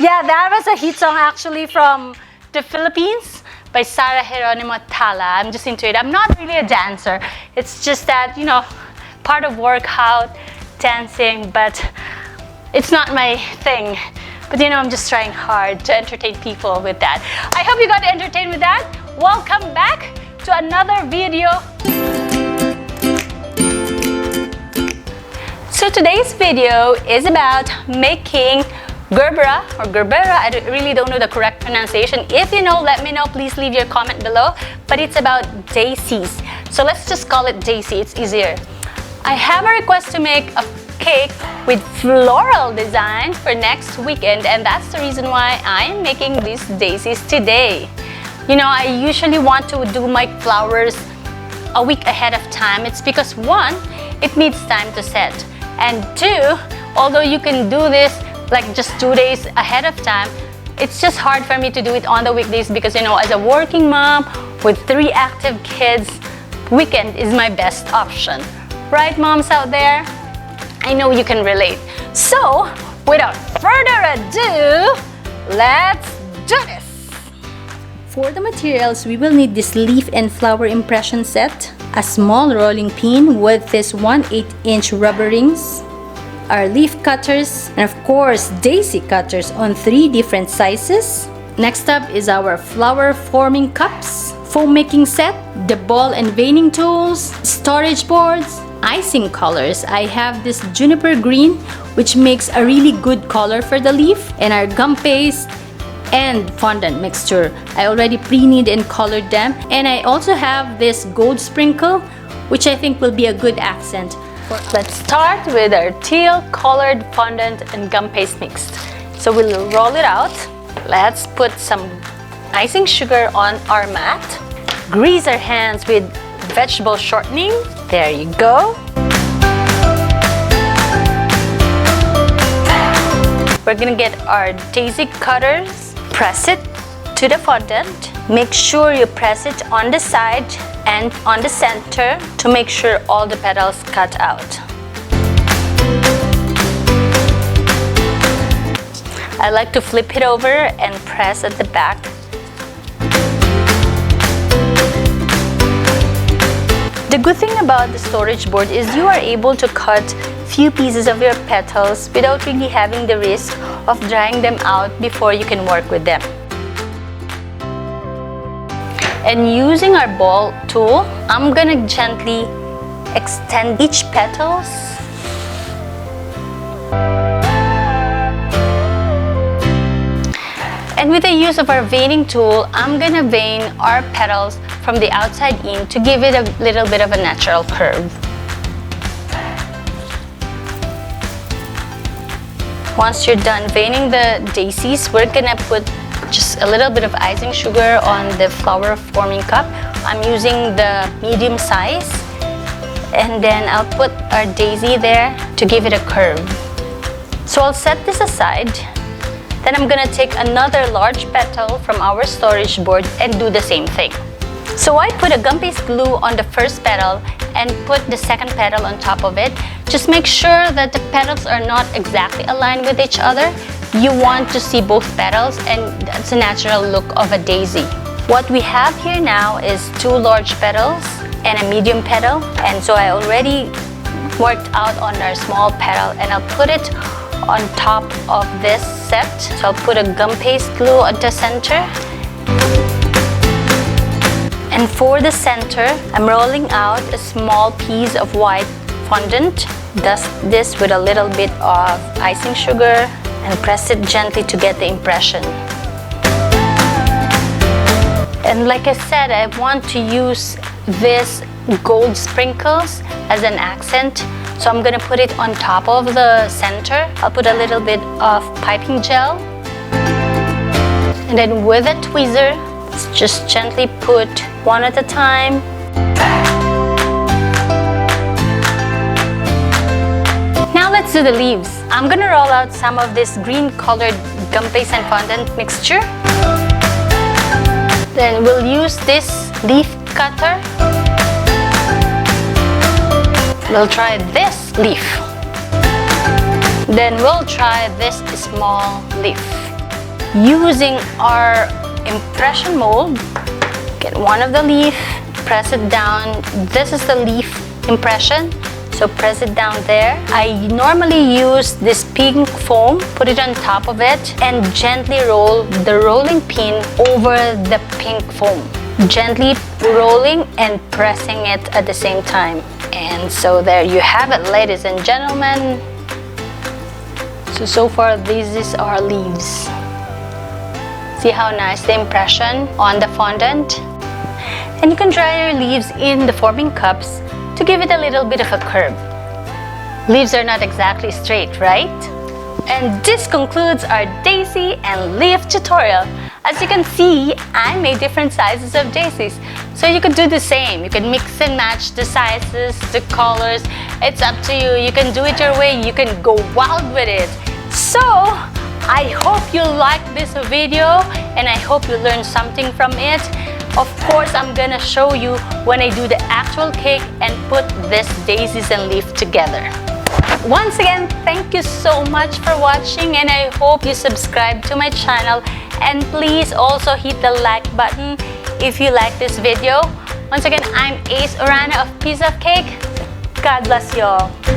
Yeah, that was a hit song actually from the Philippines by Sarah Geronimo, Tala. I'm just into it. I'm not really a dancer. It's just that, you know, part of workout, dancing, but it's not my thing. But you know, I'm just trying hard to entertain people with that. I hope you got entertained with that. Welcome back to another video. So today's video is about making Gerbera or Gerbera. I really don't know the correct pronunciation. If you know, let me know. Please leave your comment below. But it's about daisies. So let's just call it daisy. It's easier. I have a request to make a cake with floral designs for next weekend, and that's the reason why I am making these daisies today. You know, I usually want to do my flowers a week ahead of time. It's because one, it needs time to set, and two, although you can do this like just 2 days ahead of time, it's just hard for me to do it on the weekdays because, you know, as a working mom with 3 active kids, weekend is my best option. Right, moms out there? I know you can relate. So, without further ado, let's do this! For the materials, we will need this leaf and flower impression set, a small rolling pin with this 1/8 inch rubber rings, our leaf cutters, and of course daisy cutters on 3 different sizes. Next up is our flower forming cups, foam making set, the ball and veining tools, storage boards, icing colors. I have this juniper green, which makes a really good color for the leaf, and our gum paste and fondant mixture. I already pre-knead and colored them, and I also have this gold sprinkle, which I think will be a good accent. Let's start with our teal colored fondant and gum paste mixed. So we'll roll it out. Let's put some icing sugar on our mat. Grease our hands with vegetable shortening. There you go. We're gonna get our daisy cutters, press it to the fondant. Make sure you press it on the side and on the center to make sure all the petals cut out. I like to flip it over and press at the back. The good thing about the storage board is you are able to cut few pieces of your petals without really having the risk of drying them out before you can work with them. And using our ball tool, I'm gonna gently extend each petals. And with the use of our veining tool, I'm gonna vein our petals from the outside in to give it a little bit of a natural curve. Once you're done veining the daisies, we're gonna put just a little bit of icing sugar on the flower forming cup. I'm using the medium size, and then I'll put our daisy there to give it a curve. So I'll set this aside. Then I'm gonna take another large petal from our storage board and do the same thing. So I put a gum paste glue on the first petal and put the second petal on top of it. Just make sure that the petals are not exactly aligned with each other. You want to see both petals, and that's a natural look of a daisy. What we have here now is 2 large petals and a medium petal, and so I already worked out on our small petal, and I'll put it on top of this set. So I'll put a gum paste glue at the center. And for the center, I'm rolling out a small piece of white fondant. Dust this with a little bit of icing sugar and press it gently to get the impression. And like I said, I want to use this gold sprinkles as an accent. So I'm gonna put it on top of the center. I'll put a little bit of piping gel. And then with a tweezer, let's just gently put one at a time. Now let's do the leaves. I'm gonna roll out some of this green colored gum paste and fondant mixture. Then we'll use this leaf cutter. We'll try this leaf. Then we'll try this small leaf. using our impression mold, get one of the leaf, press it down. This is the leaf impression, so press it down there. I normally use this pink foam, put it on top of it, and gently roll the rolling pin over the pink foam. Gently rolling and pressing it at the same time. And so there you have it, ladies and gentlemen. So far these is our leaves. See how nice the impression on the fondant? And you can dry your leaves in the forming cups to give it a little bit of a curve. Leaves are not exactly straight, right? And this concludes our daisy and leaf tutorial. As you can see, I made different sizes of daisies. So you could do the same. You can mix and match the sizes, the colors. It's up to you. You can do it your way. You can go wild with it. So, I hope you liked this video and I hope you learned something from it. Of course, I'm gonna show you when I do the actual cake and put this daisies and leaf together. Once again, thank you so much for watching and I hope you subscribe to my channel, and please also hit the like button if you like this video. Once again, I'm Ace Orana of Piece of Cake. God bless you all.